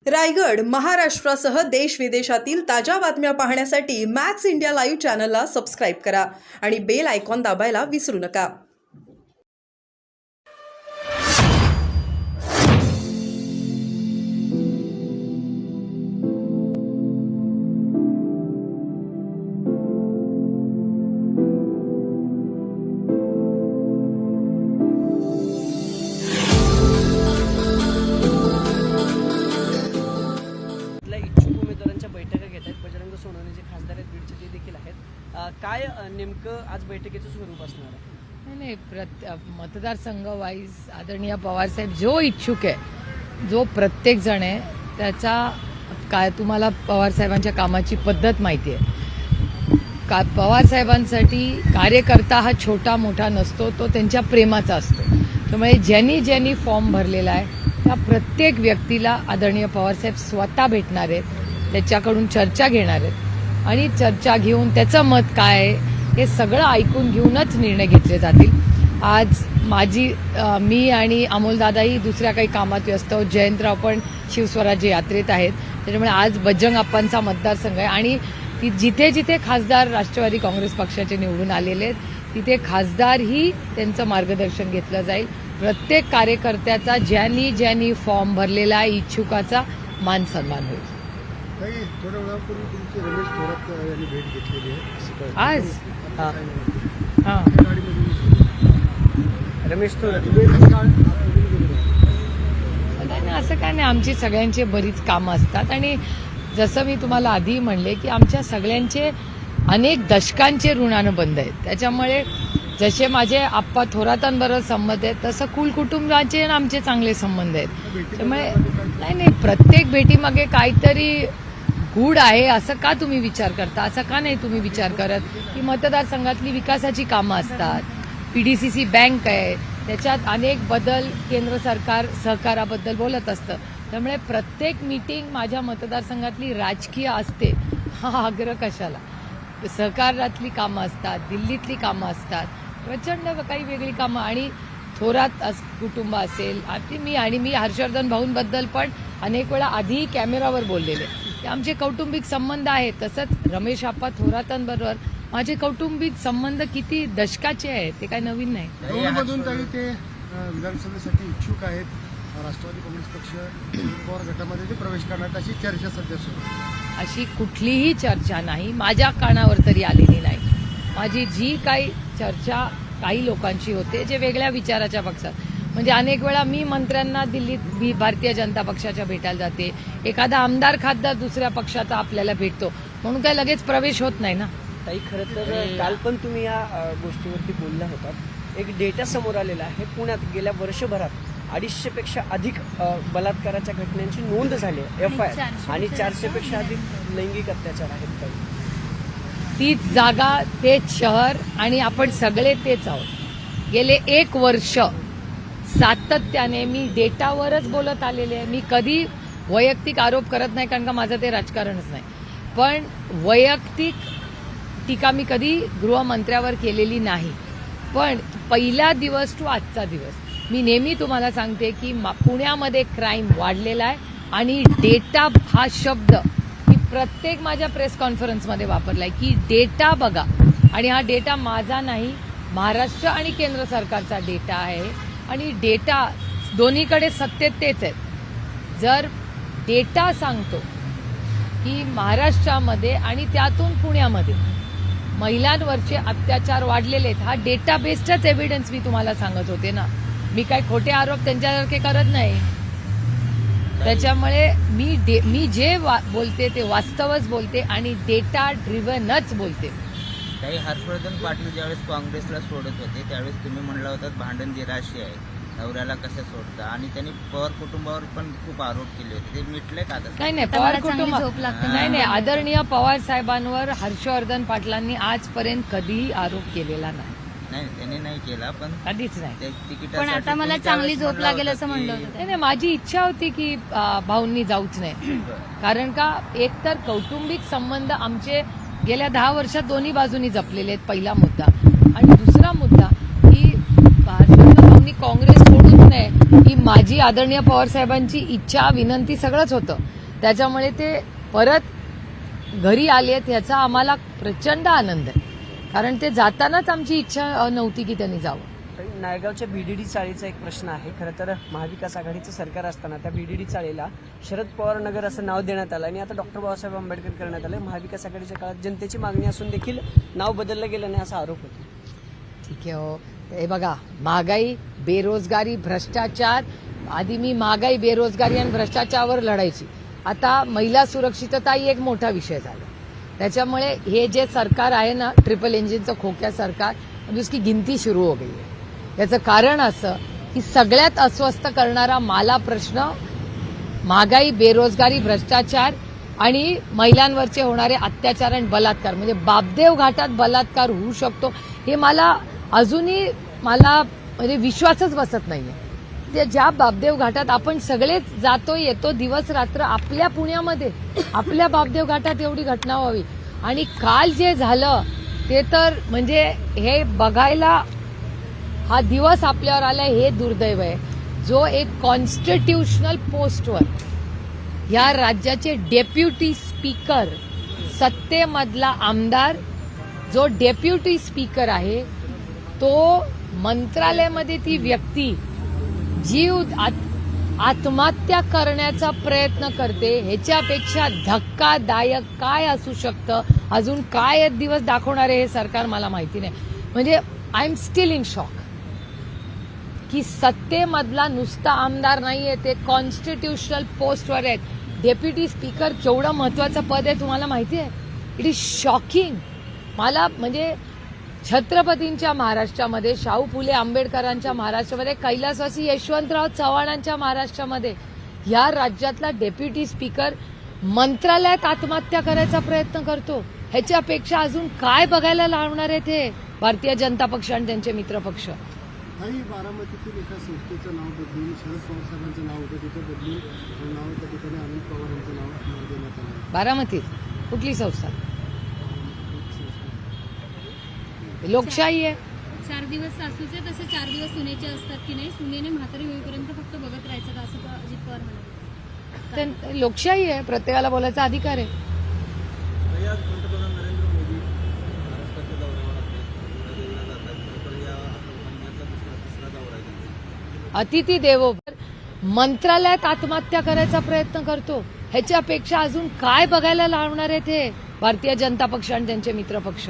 रायगड, महाराष्ट्रासह देश विदेशातील ताज्या बातम्या पाहण्यासाठी मॅक्स इंडिया लाईव्ह चॅनलला सबस्क्राईब करा आणि बेल आयकॉन दाबायला विसरू नका. इच्छुक उमेदवारांच्या बैठका घेत आहेत. बजरंग सोनवणे जे खासदार आहेत बीडचे ते देखील आहेत. काय नेमकं आज बैठकीचं स्वरूप असणार आहे? नाही, मतदारसंघ वाईज आदरणीय पवारसाहेब जो इच्छुक आहे, जो प्रत्येक जण आहे त्याचा काय तुम्हाला पवारसाहेबांच्या कामाची पद्धत माहिती आहे. पवारसाहेबांसाठी कार्यकर्ता हा छोटा मोठा नसतो, तो त्यांच्या प्रेमाचा असतो. त्यामुळे ज्यांनी फॉर्म भरलेला आहे त्या प्रत्येक व्यक्तीला आदरणीय पवारसाहेब स्वतः भेटणार आहेत, त्याच्याकडून चर्चा घेणार आहेत आणि चर्चा घेऊन त्याचं मत काय आहे हे सगळं ऐकून घेऊनच निर्णय घेतले जातील. आज मी आणि अमोलदादाही दुसऱ्या काही कामात व्यस्त आहोत. जयंतराव पण शिवस्वराज्य यात्रेत आहेत. त्याच्यामुळे आज बजरंग आप्पांचा मतदारसंघ आहे आणि जिथे जिथे खासदार राष्ट्रवादी काँग्रेस पक्षाचे निवडून आलेले आहेत तिथे खासदारही त्यांचं मार्गदर्शन घेतलं जाईल. प्रत्येक कार्यकर्त्याचा ज्यांनी फॉर्म भरलेला आहे इच्छुकाचा मान सन्मान होईल. थोड्या वेळापूर्वी तुमची रमेश थोरात यांनी भेट घेतलेली आहे आज रमेश थोरात नाही, असं काय नाही. आमची सगळ्यांची बरीच कामं असतात आणि जसं मी तुम्हाला आधी म्हणले की आमच्या सगळ्यांचे अनेक दशकांचे ऋणानुबंध आहेत. त्याच्यामुळे जसे माझे आप्पा थोरातांबरोबर संबंध आहेत तसं कुटुंबाचे आमचे चांगले संबंध आहेत. त्यामुळे नाही, प्रत्येक भेटीमागे काहीतरी गूढ आहे असं का तुम्ही विचार करता? असं का नाही तुम्ही विचार करत की मतदारसंघातली विकासाची कामं असतात, PDCC बँक आहे, त्याच्यात अनेक बदल केंद्र सरकार सहकाराबद्दल बोलत असतं. त्यामुळे प्रत्येक मीटिंग माझ्या मतदारसंघातली राजकीय असते हा आग्रह कशाला? सहकारातली कामं असतात, दिल्लीतली कामं असतात, प्रचंड काही वेगळी कामं आणि थोरात कुटुंब असेल. मी हर्षवर्धन भाऊंबद्दल पण अनेक वेळा आधी कॅमेरावर बोललेले ते आमचे कौटुंबिक संबंध आहेत. तसंच रमेश आप्पा थोरातांबरोबर माझे कौटुंबिक संबंध किती दशकाचे आहेत, ते काही नवीन नाही. दोनमधून तरी ते विधानसभेसाठी इच्छुक आहेत. राष्ट्रवादी काँग्रेस पक्ष पवार गटामध्ये ते प्रवेश करणार अशी चर्चा सध्या सुरू आहे. अशी कुठलीही चर्चा नाही, माझ्या कानावर तरी आलेली नाही. माझी जी काही चर्चा काही लोकांची होते जे वेगळ्या विचाराच्या पक्षात, म्हणजे अनेक वेळा मी मंत्र्यांना दिल्लीत भारतीय जनता पक्षाच्या भेटायला जाते, एखादा आमदार खासदार दुसऱ्या पक्षाचा आपल्याला भेटतो म्हणून काय लगेच प्रवेश होत नाही ना. ताई, खरं तर काल पण तुम्ही या गोष्टीवरती बोलला होतात. एक डेटा समोर आलेला आहे. पुण्यात गेल्या वर्षभरात 250 पेक्षा अधिक बलात्काराच्या घटनांची नोंद झाली आहे, FIR, आणि 400 पेक्षा अधिक लैंगिक अत्याचार आहेत. काही तीच जागा, तेच शहर आणि आपण सगळे तेच आहोत. गेले 1 वर्ष सातत्याने मी डेटावरच बोलत आलेले आहे. मी कधी वैयक्तिक आरोप करत नाही कारण का माझं ते राजकारणच नाही. पण वैयक्तिक टीका मी कधी गृहमंत्र्यावर केलेली नाही. पण पहिला दिवस टू आजचा दिवस मी नेहमी तुम्हाला सांगते की पुण्यामध्ये क्राईम वाढलेला आहे आणि डेटा हा शब्द मी प्रत्येक माझ्या प्रेस कॉन्फरन्समध्ये वापरलाय की डेटा बघा. आणि हा डेटा माझा नाही, महाराष्ट्र आणि केंद्र सरकारचा डेटा आहे आणि डेटा दोन्हीकडे सत्तेत तेच आहेत. जर डेटा सांगतो की महाराष्ट्रामध्ये आणि त्यातून पुण्यामध्ये महिलांवरचे अत्याचार वाढलेले आहेत, हा डेटा बेस्डच एव्हिडन्स मी तुम्हाला सांगत होते ना. मी काय खोटे आरोप त्यांच्यासारखे करत नाही. त्याच्यामुळे मी जे बोलते ते वास्तवच बोलते आणि डेटा ड्रिव्हनच बोलते. काही हर्षवर्धन पाटील ज्यावेळेस काँग्रेसला सोडत होते त्यावेळेस तुम्ही म्हणला होतात भांडण दिराशी आहे, नवऱ्याला कसं सोडतं, आणि त्यांनी पवार कुटुंबावर पण खूप आरोप केले होते. ते मिटले का? नाही, पवार कुटुंब नाही, आदरणीय पवार साहेबांवर हर्षवर्धन पाटलांनी आजपर्यंत कधीही आरोप केलेला नाही. त्यांनी नाही केला, पण कधीच नाही. पण आता मला चांगली झोप लागेल असं म्हणलं होतं. नाही, माझी इच्छा होती की भाऊंनी जाऊच नाही. कारण का एकतर कौटुंबिक संबंध आमचे गेल्या 10 वर्षात दोन्ही बाजूनी जपलेले आहेत, पहिला मुद्दा. आणि दुसरा मुद्दा की हर्षवर्धन भाऊंनी काँग्रेस सोडूच नये की माझी आदरणीय पवारसाहेबांची इच्छा विनंती सगळंच होतं. त्याच्यामुळे ते परत घरी आलेत याचा आम्हाला प्रचंड आनंद आहे. कारण ते जातानाच आमची इच्छा नव्हती की त्यांनी जावं. नायगावच्या बीडीडी चाळीचा एक प्रश्न आहे. खरं तर महाविकास आघाडीचं सरकार असताना त्या बीडीडी चाळीला शरद पवार नगर असं नाव देण्यात आलं आणि आता डॉक्टर बाबासाहेब आंबेडकर करण्यात आलं. महाविकास आघाडीच्या काळात जनतेची मागणी असून देखील नाव बदललं गेलं नाही असा आरोप होतो. ठीक आहे हो. हे बघा, महागाई, बेरोजगारी, भ्रष्टाचार. आधी मी महागाई, बेरोजगारी आणि भ्रष्टाचारावर लढायची. आता महिला सुरक्षितता ही एक मोठा विषय झाला. त्याच्यामुळे हे जे सरकार आहे ना, ट्रिपल इंजिनचं खोक्या सरकार, अब उसकी गिनती सुरू हो गई है. याचं कारण असं की सगळ्यात अस्वस्थ करणारा मला प्रश्न महागाई, बेरोजगारी, भ्रष्टाचार आणि महिलांवरचे होणारे अत्याचार आणि बलात्कार. म्हणजे बापदेव घाटात बलात्कार होऊ शकतो हे मला अजूनही म्हणजे विश्वासच बसत नाहीये. ते ज्या बापदेव घाटात आपण सगळेच जातो येतो दिवस रात्र, आपल्या पुण्यामध्ये आपल्या बापदेव घाटात एवढी घटना व्हावी. आणि काल जे झालं ते तर म्हणजे हे बघायला हा दिवस आपल्यावर आलाय हे दुर्दैव आहे. जो एक कॉन्स्टिट्यूशनल पोस्टवर या राज्याचे डेप्युटी स्पीकर, सत्तेमधला आमदार जो डेप्युटी स्पीकर आहे, तो मंत्रालयामध्ये ती व्यक्ती जीव आत्महत्या करण्याचा प्रयत्न करते. ह्याच्यापेक्षा धक्कादायक काय असू शकतं? अजून काय दिवस दाखवणार आहे हे सरकार मला माहिती नाही. म्हणजे I am still in shock की सत्तेमधला नुसता आमदार नाहीये, ते कॉन्स्टिट्यूशनल पोस्टवर आहेत. डेप्युटी स्पीकर केवढं महत्वाचं पद आहे तुम्हाला माहिती आहे? It is shocking. मला म्हणजे छत्रपतींच्या महाराष्ट्रामध्ये, शाहू फुले आंबेडकरांच्या महाराष्ट्रामध्ये, कैलासवासी यशवंतराव चव्हाणांच्या महाराष्ट्रामध्ये या राज्यातला डेप्युटी स्पीकर मंत्रालयात आत्महत्या करायचा प्रयत्न करतो. ह्याच्यापेक्षा अजून काय बघायला लावणार आहेत हे भारतीय जनता पक्ष आणि त्यांचे मित्र पक्ष? काही बारामतीतील एका संस्थेचं नाव बदलून शरद पवार साहेबांचं नाव होतं, तिथं बदलून नाव त्या ठिकाणी अनिल पवार यांचं नाव देण्यात आलं. बारामतीत कुठली संस्था? लोकशाही आहे. 4 दिवस सासूचे तसे 4 दिवस सुनेचे असतात की नाही, सुनेने म्हातारी होईपर्यंत फक्त बघत राहायचं का, असं अजित पवार म्हणाले. लोकशाही आहे, प्रत्येकाला बोलायचा अधिकार आहे. पंतप्रधान नरेंद्र मोदी महाराष्ट्राच्या दौऱ्यावर असतात. या महिन्यातला तिसरा दौरा आहे. अतिथी देवो भव. मंत्रालयात आत्महत्या करायचा प्रयत्न करतो. ह्याच्यापेक्षा अजून काय बघायला लावणार आहेत हे भारतीय जनता पक्ष आणि त्यांचे मित्र पक्ष?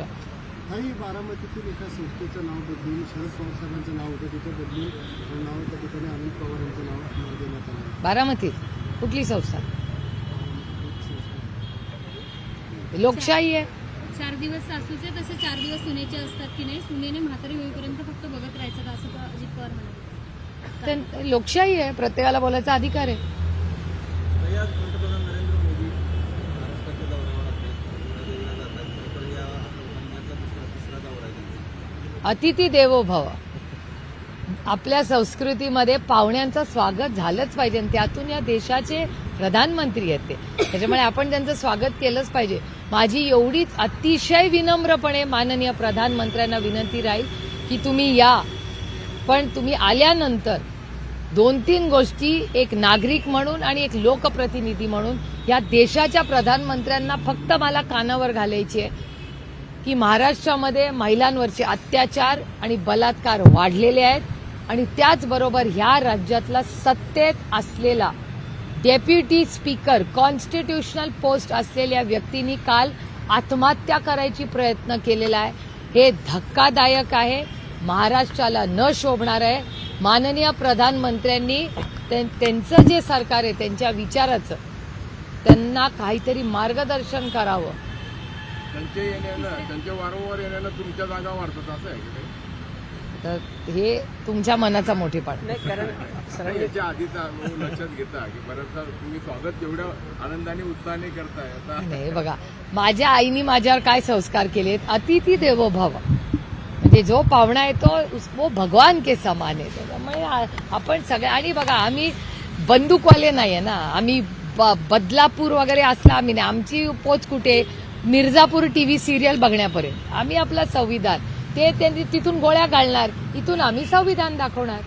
काही बारामतीतील एका संस्थेचं नाव बदलून शरद पवार साहेबांचं नाव होतं, तिथं बदलून नाव त्या ठिकाणी अनिल पवार यांचं नाव देण्यात आलं. बारामतीत कुठली संस्था? लोकशाही आहे. 4 दिवस सासूचे तसे 4 दिवस सुनेचे असतात की नाही, सुनेने म्हातारी होईपर्यंत फक्त बघत राहायचं का, असं अजित पवार म्हणाले. लोकशाही आहे, प्रत्येकाला बोलायचा अधिकार आहे. आज पंतप्रधान नरेंद्र मोदी महाराष्ट्राच्या दौऱ्यावर असतात. या महिन्यातला तिसरा दौरा आहे. अतिथी देवो भव. आपल्या संस्कृतीमध्ये पाहुण्यांचं स्वागत झालंच पाहिजे आणि त्यातून या देशाचे प्रधानमंत्री आहेत ते. त्याच्यामुळे आपण त्यांचं स्वागत केलंच पाहिजे. माझी एवढीच अतिशय विनम्रपणे माननीय प्रधानमंत्र्यांना विनंती राहील की तुम्ही या, पण तुम्ही आल्यानंतर 2-3 गोष्टी एक नागरिक म्हणून आणि एक लोकप्रतिनिधी म्हणून या देशाच्या प्रधानमंत्र्यांना फक्त मला कानावर घालायची आहे की महाराष्ट्रामध्ये महिलांवरचे अत्याचार आणि बलात्कार वाढलेले आहेत आणि त्याचबरोबर ह्या राज्यातला सत्तेत असलेला डेप्युटी स्पीकर, कॉन्स्टिट्यूशनल पोस्ट असलेल्या व्यक्तींनी काल आत्महत्या करायची प्रयत्न केलेला आहे. हे धक्कादायक आहे, महाराष्ट्राला न शोभणार आहे. माननीय प्रधानमंत्र्यांनी त्यांचं जे सरकार आहे त्यांच्या विचाराचं त्यांना काहीतरी मार्गदर्शन करावं. त्यांच्या वारंवार येण्यानं तुमच्या जागा वाढतात असं आहे की तर हे तुमच्या मनाचा मोठेपणा. नाही, कारण सरांनी याच्या आधीचा अनुभव लक्षात घेता की बऱ्याचदा तुम्ही स्वागत जेवढ्या आनंदाने उत्साहाने करताय आता नाही बघा, माझ्या आईनी माझ्यावर काय संस्कार केलेत, अतिथी देवो भव. म्हणजे जो पाहुणा येतो वो भगवान के समान आहे. त्याच्यामुळे आपण सगळे, आणि बघा आम्ही बंदूकवाले नाहीये ना, आम्ही बदलापूर वगैरे असला आम्ही नाही. आमची पोच कुठे, मिर्झापूर टीव्ही सिरियल बघण्यापर्यंत. आम्ही आपलं संविधान, ते तिथून गोळ्या घालणार, इथून आम्ही संविधान दाखवणार.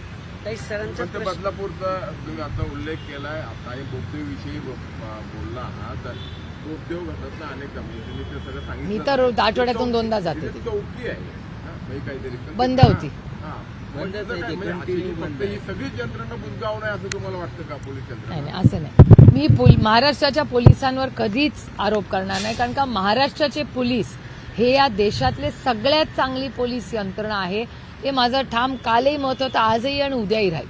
काही सरांचा पण ते प्रश्न बदलापूरचा तुम्ही आता उल्लेख केलाय, काही बोगदेविषयी बोलला आहात, तर बोगदेव घटक अनेक तुम्ही ते सगळं सांगितलं. मी तर आठवड्यातून 2दा जाते तिथे तिथे. चौकी आहे हा, म्हणजे काहीतरी बंद होती. हा. मग तिथं काय, म्हणजे अशी फक्त ही सगळीच यंत्रणा बुजगाव नाही असं तुम्हाला वाटतं का? पोलीस नाही यंत्रणा नाही असं नाही. मी महाराष्ट्राच्या पोलिसांवर कधीच आरोप करणार नाही, कारण का महाराष्ट्राचे पोलीस हे या देशातले सगळ्यात चांगली पोलीस यंत्रणा आहे. हे माझं ठाम कालही मत होतं, आजही आणि उद्याही राहील.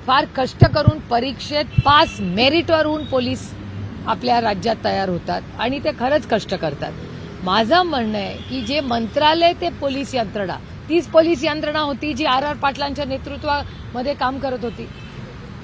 फार कष्ट करून परीक्षेत पास मेरिटवर होऊन पोलीस आपल्या राज्यात तयार होतात आणि ते खरंच कष्ट करतात. माझं म्हणणं आहे की जे मंत्रालय ते पोलीस यंत्रणा, तीच पोलीस यंत्रणा होती जी आर पाटलांच्या नेतृत्वामध्ये काम करत होती.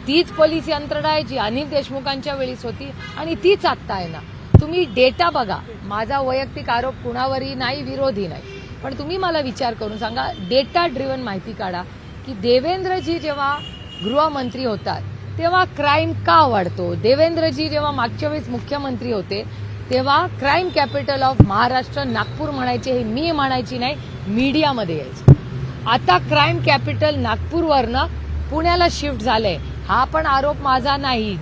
तीच पोलीस यंत्रणा आहे जी अनिल देशमुखांच्या वेळीच होती आणि तीच आत्ता आहे ना. तुम्ही डेटा बघा. माझा वैयक्तिक आरोप कुणावरही नाही, विरोधी नाही, पण तुम्ही मला विचार करून सांगा, डेटा ड्रिव्हन माहिती काढा की देवेंद्रजी जेव्हा गृहमंत्री होतात तेव्हा क्राईम का वाढतो. देवेंद्रजी जेव्हा मागच्या वेळेस मुख्यमंत्री होते तेव्हा crime capital of Maharashtra Nagpur म्हणायचे, हे मी म्हणायची नाही, मीडियामध्ये यायचे. आता क्राईम कॅपिटल नागपूरवरनं पुण्याला शिफ्ट झालंय. हा पण आरोप माझा नाही.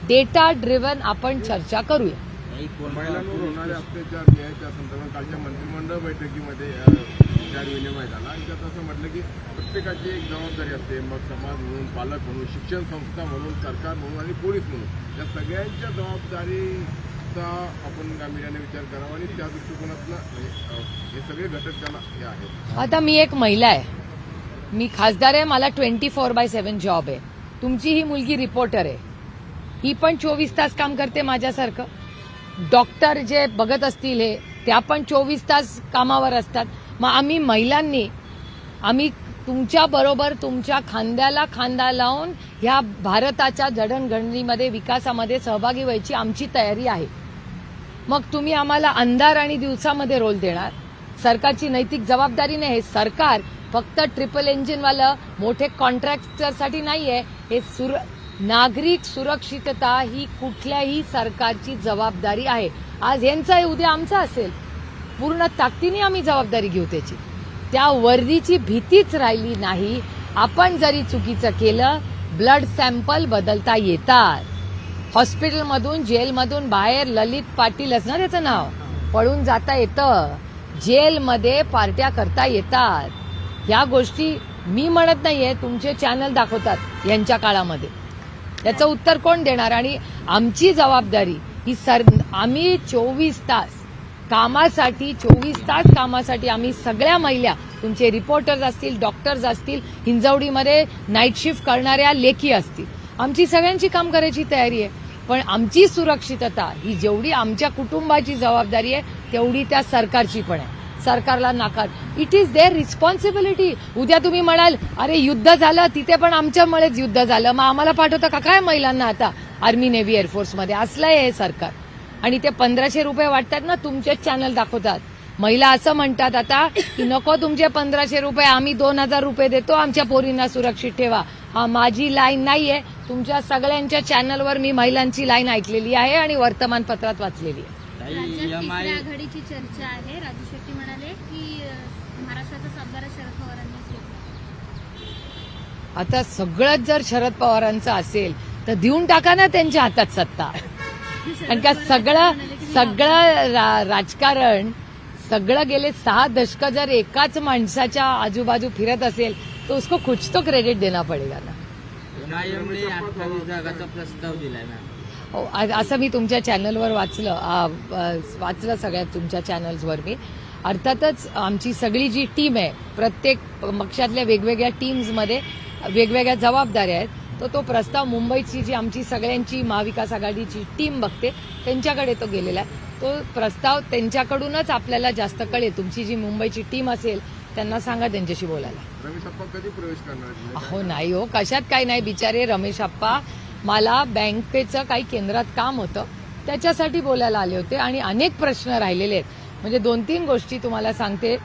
डेटा ड्रिव्हन आपण चर्चा करूया. महिलांवर होणारे अत्याचार न्यायाच्या संदर्भात कालच्या मंत्रिमंडळ बैठकीमध्ये विचार विनिमय झाला आणि त्यात असं म्हटलं की प्रत्येकाची एक जबाबदारी असते. मग समाज म्हणून, पालक म्हणून, शिक्षण संस्था म्हणून, सरकार म्हणून आणि पोलीस म्हणून या सगळ्यांच्या जबाबदारीचा आपण गांभीर्याने विचार करावा आणि त्या दृष्टिकोनातनं हे सगळे घटक त्याला हे आहेत. आता मी एक महिला आहे, मी खासदार आहे, मला 24/7 जॉब आहे. तुमची ही मुलगी रिपोर्टर आहे, ही पण 24 तास काम करते माझ्यासारखं. डॉक्टर जे बघत असतील हे, त्या पण 24 तास कामावर असतात. मग आम्ही महिलांनी तुमच्या बरोबर तुमच्या खांद्याला खांदा लावून ह्या भारताच्या जडणघडणीमध्ये, विकासामध्ये सहभागी व्हायची आमची तयारी आहे. मग तुम्ही आम्हाला अंधार आणि दिवसामध्ये रोल देणार. सरकारची नैतिक जबाबदारी नाही. हे सरकार फक्त ट्रिपल इंजिनवालं मोठे कॉन्ट्रॅक्टरसाठी नाहीये. हे नागरिक सुरक्षितता ही कुठल्याही सरकारची जबाबदारी आहे. आज यांचं आहे, उद्या आमचं असेल. पूर्ण ताकदीने आम्ही जबाबदारी घेऊ त्याची. त्या वर्दीची भीतीच राहिली नाही. आपण जरी चुकीचं केलं, ब्लड सॅम्पल बदलता येतात. हॉस्पिटलमधून, जेलमधून बाहेर ललित पाटील असणार त्याचं नाव, पळून जाता येतं. जेलमध्ये पार्ट्या करता येतात. या गोष्टी मी म्हणत नाहीये, तुमचे चॅनल दाखवतात यांच्या काळामध्ये. याचं उत्तर कोण देणार. आणि आमची जबाबदारी ही आम्ही 24 तास कामासाठी आम्ही सगळ्या महिला, तुमचे रिपोर्टर्स असतील, डॉक्टर्स असतील, हिंजवडीमध्ये नाईट शिफ्ट करणाऱ्या लेखी असतील, आमची सगळ्यांची काम करायची तयारी आहे. पण आमची सुरक्षितता ही जेवढी आमच्या कुटुंबाची जबाबदारी आहे तेवढी त्या सरकारची पण आहे. सरकारला नाकार. It is their responsibility. उद्या तुम्ही म्हणाल अरे युद्ध झालं, तिथे पण आमच्यामुळेच युद्ध झालं, मग आम्हाला पाठवता का काय महिलांना आता आर्मी, नेव्ही, एअरफोर्समध्ये. असलंय हे सरकार. आणि ते 1500 रुपये वाटतात ना, तुमचेच चॅनल दाखवतात. महिला असं म्हणतात आता की नको तुमचे 1500 रुपये, आम्ही 2000 रुपये देतो, आमच्या पोरींना सुरक्षित ठेवा. हा माझी लाईन नाहीये. तुमच्या सगळ्यांच्या चॅनलवर मी महिलांची लाईन ऐकलेली आहे आणि वर्तमानपत्रात वाचलेली आहे. राज्यात तिसऱ्या आघाडीची चर्चा आहे. राजू शेट्टी म्हणाले की महाराष्ट्राचा सातबारा शरद पवारांनीच घेतला. आता सगळंच जर शरद पवारांचं असेल तर देऊन टाका ना त्यांच्या हातात सत्ता. कारण का सगळं राजकारण सगळं गेले 6 दशक जर एकाच माणसाच्या आजूबाजू फिरत असेल तो उसको कुछ तो क्रेडिट देना पडेगा ना. 28 जागाचा प्रस्ताव दिलाय मॅम. हो, असं मी तुमच्या चॅनलवर वाचलं सगळ्यात तुमच्या चॅनल्सवर मी. अर्थातच आमची सगळी जी टीम आहे, प्रत्येक पक्षातल्या वेगवेगळ्या टीम्समध्ये वेगवेगळ्या जबाबदाऱ्या आहेत. तो प्रस्ताव मुंबईची जी आमची सगळ्यांची महाविकास आघाडीची टीम बघते त्यांच्याकडे तो गेलेला आहे. तो प्रस्ताव त्यांच्याकडूनच आपल्याला जास्त कळेल. तुमची जी मुंबईची टीम असेल त्यांना सांगा त्यांच्याशी बोलायला. रमेश अप्पा कधी प्रवेश करणार? हो नाही हो, कशात काही नाही. बिचारे रमेश अप्पा मला बँकेचं काही केंद्रात काम होतं त्याच्यासाठी बोलायला आले होते आणि अनेक प्रश्न राहिलेले आहेत. म्हणजे 2-3 गोष्टी तुम्हाला सांगते.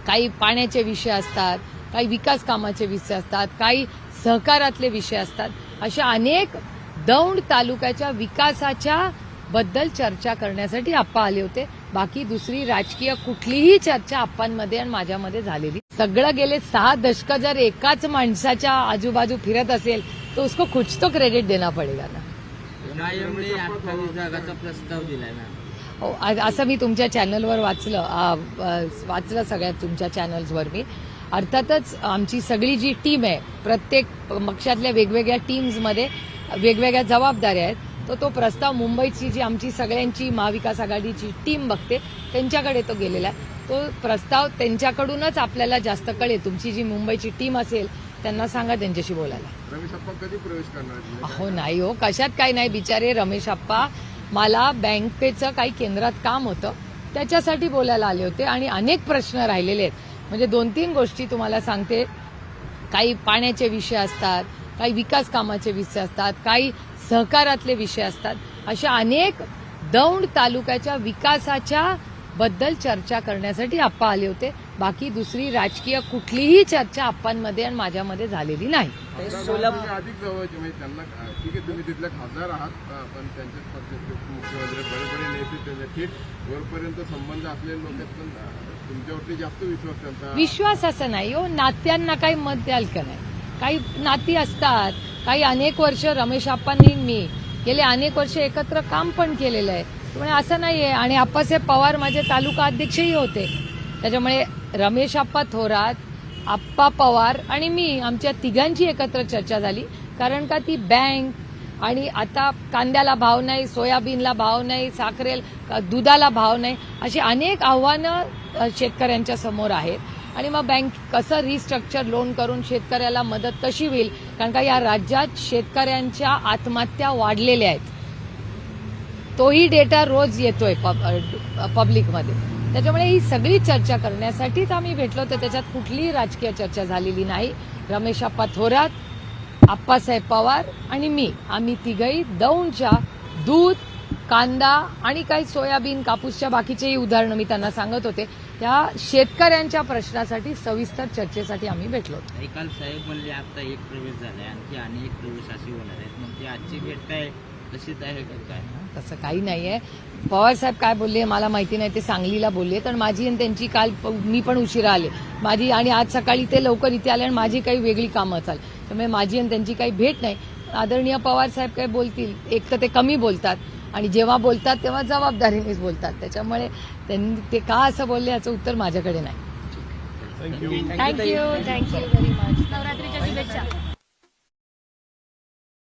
काही पाण्याचे विषय असतात, काही विकास कामाचे विषय असतात, काही सहकारातले विषय असतात. अशा अनेक दौंड तालुक्याच्या विकासाच्या बद्दल चर्चा करण्यासाठी आप्पा आले होते. बाकी दुसरी राजकीय कुठलीही चर्चा आप्पांमध्ये आणि माझ्यामध्ये झालेली सगळं गेले 6 दशक जर एकाच माणसाच्या आजूबाजू फिरत असेल तो उसको कुछ तो क्रेडिट देना पडेगा ना. एमआयएमने 28 जागाचा प्रस्ताव दिलाय मॅम. हो, असं मी तुमच्या चॅनलवर वाचलं सगळ्या तुमच्या चॅनल्सवर मी. अर्थातच आमची सगळी जी टीम आहे, प्रत्येक पक्षातल्या वेगवेगळ्या टीम्समध्ये वेगवेगळ्या जबाबदाऱ्या आहेत. तो प्रस्ताव मुंबईची जी आमची सगळ्यांची महाविकास आघाडीची टीम बघते त्यांच्याकडे तो गेलेला आहे. तो प्रस्ताव त्यांच्याकडूनच आपल्याला जास्त कळेल. तुमची जी मुंबईची टीम असेल त्यांना सांगा त्यांच्याशी बोलायला. रमेश अप्पा कधी प्रवेश करणार? हो नाही हो, कशात काही नाही. बिचारे रमेश अप्पा मला बँकेचं काही केंद्रात काम होतं त्याच्यासाठी बोलायला आले होते आणि अनेक प्रश्न राहिलेले आहेत. म्हणजे 2-3 गोष्टी तुम्हाला सांगते. काही पाण्याचे विषय असतात, काही विकास कामाचे विषय असतात, काही सहकारातले विषय असतात. अशा अनेक दौंड तालुक्याच्या विकासाच्या बद्दल चर्चा करण्यासाठी आप्पा आले होते. बाकी दुसरी राजकीय कुठलीही चर्चा आप्पांमध्ये आणि माझ्यामध्ये झालेली नाही. सोलापूर अधिक जवळचे म्हणजे त्यांना ठीक आहे तुम्ही तिथले खासदार आहात पण त्यांच्याच पक्षाचे मुख्यमंत्री बडे नेते त्यांच्या थेट वरपर्यंत संबंध असलेले लोक आहेत पण तुमच्यावरती जास्त विश्वास त्यांचा. विश्वास असं नाही हो, नात्यांना काही मत द्याल का नाही. काही नाती असतात. काही अनेक वर्ष रमेश अप्पांनी मी गेले अनेक वर्ष एकत्र काम पण केलेलं आहे. त्यामुळे असं नाहीये. आणि आप्पासाहेब पवार माझे तालुका अध्यक्षही होते. त्याच्यामुळे रमेश अप्पा थोरात, आप्पा पवार आणि मी आमच्या तिघांची एकत्र चर्चा झाली. कारण का ती बँक आणि आता कांद्याला भाव नाही, सोयाबीनला भाव नाही, साखरेला दुधाला भाव नाही, अशी अनेक आव्हानं शेतकऱ्यांच्या समोर आहेत. आणि मग बँक कसं रिस्ट्रक्चर लोन करून शेतकऱ्याला मदत कशी होईल. कारण का या राज्यात शेतकऱ्यांच्या आत्महत्या वाढलेल्या आहेत. तोही डेटा रोज येतोय पब्लिकमध्ये. त्याच्यामुळे ही सगळी चर्चा करण्यासाठीच आम्ही भेटलो होतो. त्याच्यात कुठलीही राजकीय चर्चा झालेली नाही. रमेश अप्पा थोरात, आप्पासाहेब पवार आणि मी आम्ही तिघही दौंडच्या दूध, कांदा आणि काही सोयाबीन, कापूसच्या बाकीचेही उदाहरणं मी त्यांना सांगत होते. त्या शेतकऱ्यांच्या प्रश्नासाठी सविस्तर चर्चेसाठी आम्ही भेटलो होतो. काल साहेब म्हणले आता एक प्रवेश झालाय, आणखी अनेक प्रवेश असे होणार आहेत. मग ती आजची भेट काय तशीच आहे का काय? तसं काही नाहीये. पवार साहेब काय बोलले मला माहिती नाही. ते सांगलीला बोलले. तर माझी आणि त्यांची काल मी पण उशिरा आले माझी आणि आज सकाळी ते लवकर इथे आले आणि माझी काही वेगळी कामं चाल. त्यामुळे माझी आणि त्यांची काही भेट नाही. आदरणीय पवार साहेब काय बोलतील, एक तर ते कमी बोलतात आणि जेव्हा बोलतात तेव्हा जबाबदारीनेच बोलतात. त्याच्यामुळे त्यांनी ते का असं बोलले याचं उत्तर माझ्याकडे नाही. Thank you very much. नवरात्रीच्या शुभेच्छा.